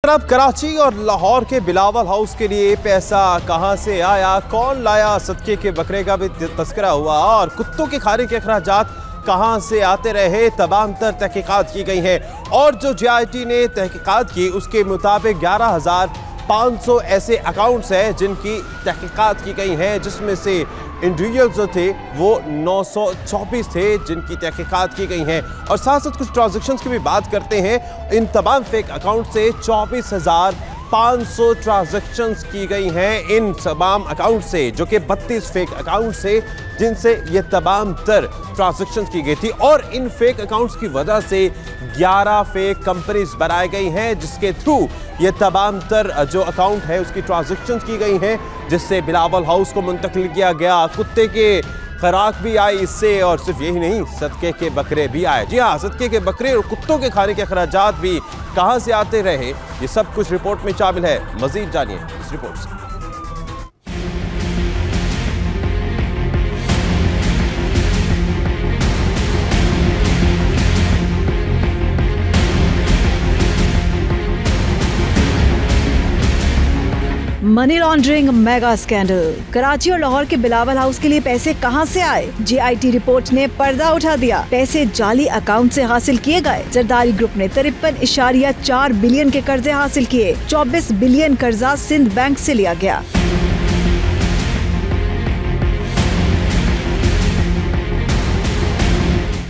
अब कराची और लाहौर के बिलावल हाउस के लिए पैसा कहां से आया, कौन लाया, सदके के बकरे का भी तस्करा हुआ और कुत्तों के खाने के अखराजात कहां से आते रहे, तमाम तर तहकीकात की गई हैं। और जो JIT ने तहकीकात की उसके मुताबिक 11,500 ऐसे अकाउंट्स हैं जिनकी तहकीकात की गई हैं, जिसमें से इंडिविजुअल्स जो थे वो 924 थे जिनकी तहकीकात की गई हैं। और साथ साथ कुछ ट्रांजैक्शंस की भी बात करते हैं। इन तमाम फेक अकाउंट से 24,500 ट्रांजैक्शंस की गई हैं इन तमाम अकाउंट से, जो कि 32 फेक अकाउंट से जिनसे ये तमाम तर ट्रांजैक्शंस की गई थी। और इन फेक अकाउंट्स की वजह से 11 फेक कंपनीज बनाई गई हैं जिसके थ्रू ये तमाम तर जो अकाउंट है उसकी ट्रांजैक्शंस की गई हैं, जिससे बिलावल हाउस को मुंतकिल किया गया। कुत्ते के खुराक भी आई इससे, और सिर्फ यही नहीं, सदके के बकरे भी आए। जी हाँ, सदके के बकरे और कुत्तों के खाने के अखराजात भी कहां से आते रहे, ये सब कुछ रिपोर्ट में शामिल है। मजीद जानिए इस रिपोर्ट से। Money laundering mega scandal. Karachi और लाहौर के बिलावल हाउस के लिए पैसे कहां से आए, JIT रिपोर्ट ने पर्दा उठा दिया। पैसे जाली अकाउंट से हासिल किए गए। जरदारी ग्रुप ने 53.4 बिलियन के कर्जे हासिल किए। 24 बिलियन कर्जा सिंध बैंक से लिया गया।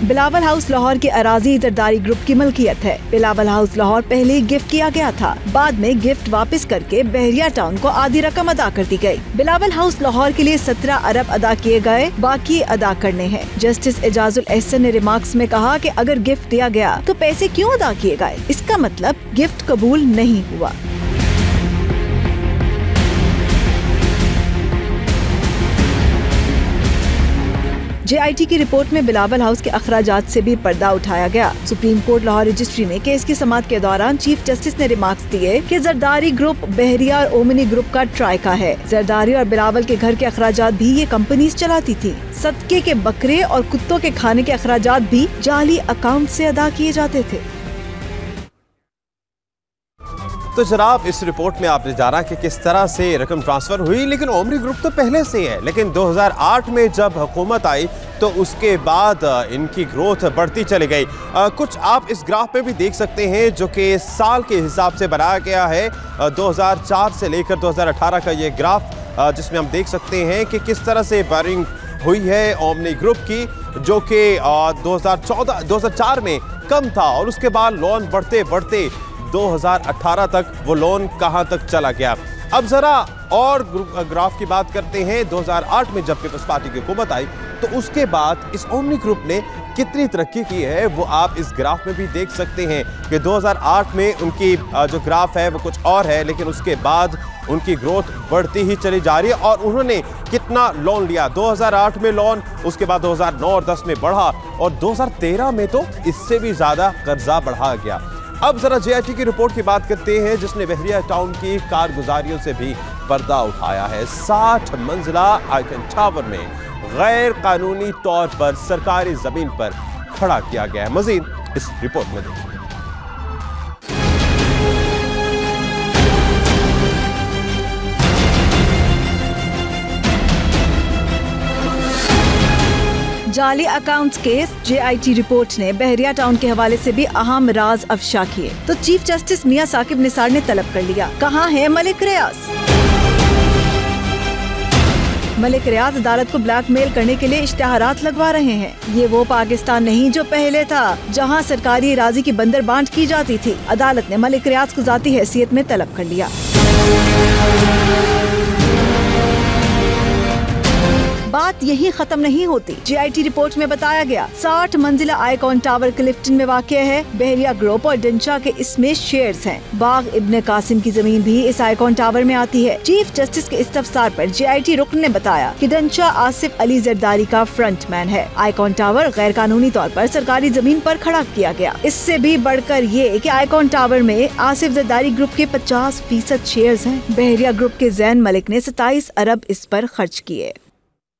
बिलावल हाउस लाहौर की अराजी जरदारी ग्रुप की मलकियत है। बिलावल हाउस लाहौर पहले ही गिफ्ट किया गया था, बाद में गिफ्ट वापस करके बहरिया टाउन को आधी रकम अदा कर दी गई। बिलावल हाउस लाहौर के लिए 17 अरब अदा किए गए, बाकी अदा करने हैं। जस्टिस एजाजुल एहसन ने रिमार्क्स में कहा कि अगर गिफ्ट दिया गया तो पैसे क्यों अदा किए गए, इसका मतलब गिफ्ट कबूल नहीं हुआ। JIT की रिपोर्ट में बिलावल हाउस के अखराजात से भी पर्दा उठाया गया। सुप्रीम कोर्ट लाहौर रजिस्ट्री में केस की समाअत के दौरान चीफ जस्टिस ने रिमार्क्स दिए कि जरदारी ग्रुप बहरिया और ओमनी ग्रुप का ट्राइका है। जरदारी और बिलावल के घर के अखराजात भी ये कंपनीज चलाती थी। सदके के बकरे और कुत्तों के खाने के अखराजात भी जाली अकाउंट से अदा किए जाते थे। तो जनाब, इस रिपोर्ट में आपने जाना कि किस तरह से रकम ट्रांसफर हुई, लेकिन ओमनी ग्रुप तो पहले से है। लेकिन 2008 में जब हुकूमत आई तो उसके बाद इनकी ग्रोथ बढ़ती चली गई। कुछ आप इस ग्राफ पे भी देख सकते हैं, जो कि साल के हिसाब से बनाया गया है। 2004 से लेकर 2018 का ये ग्राफ, जिसमें हम देख सकते हैं कि किस तरह से बारिंग हुई है ओमनी ग्रुप की, जो कि 2004 में कम था और उसके बाद लोन बढ़ते बढ़ते 2018 तक वो लोन कहां तक चला गया। अब जरा और ग्राफ की बात करते हैं। 2008 में जब पीपल्स पार्टी की हुकूमत आई तो उसके बाद इस ओमनी ग्रुप ने कितनी तरक्की की है वो आप इस ग्राफ में भी देख सकते हैं कि 2008 में उनकी जो ग्राफ है वो कुछ और है, लेकिन उसके बाद उनकी ग्रोथ बढ़ती ही चली जा रही है। और उन्होंने कितना लोन लिया, 2008 में लोन, उसके बाद 2009 और 10 में बढ़ा, और 2013 में तो इससे भी ज्यादा कर्जा बढ़ा गया। अब जरा JIT की रिपोर्ट की बात करते हैं, जिसने बहरिया टाउन की कारगुजारियों से भी पर्दा उठाया है। 60 मंजिला आइकन टावर में गैर कानूनी तौर पर सरकारी जमीन पर खड़ा किया गया है। मजीद इस रिपोर्ट में देखिए। जाली अकाउंट्स केस। JIT रिपोर्ट ने बहरिया टाउन के हवाले से भी अहम राज अफशा किए। तो चीफ जस्टिस मियां साकिब निसार ने तलब कर लिया, कहाँ है मलिक रियाज। मलिक रियाज अदालत को ब्लैकमेल करने के लिए इश्तिहारात लगवा रहे हैं। ये वो पाकिस्तान नहीं जो पहले था, जहाँ सरकारी राजी की बंदर बांट की जाती थी। अदालत ने मलिक रियाज को जाती हैसियत में तलब कर लिया। बात यही खत्म नहीं होती। JIT रिपोर्ट में बताया गया 60 मंजिला आइकॉन टावर क्लिफ्टन में वाक़या है। बहरिया ग्रुप और डंचा के इसमें शेयर्स हैं। बाग इब्ने कासिम की जमीन भी इस आइकॉन टावर में आती है। चीफ जस्टिस के इस्तफसार पर JIT रुकन ने बताया कि डंचा आसिफ अली जरदारी का फ्रंटमैन है। आइकॉन टावर गैर कानूनी तौर पर सरकारी जमीन पर खड़ा किया गया। इससे भी बढ़कर ये कि आइकॉन टावर में आसिफ जरदारी ग्रुप के 50% शेयर्स हैं। बहरिया ग्रुप के जैन मलिक ने 27 अरब इस पर खर्च किए।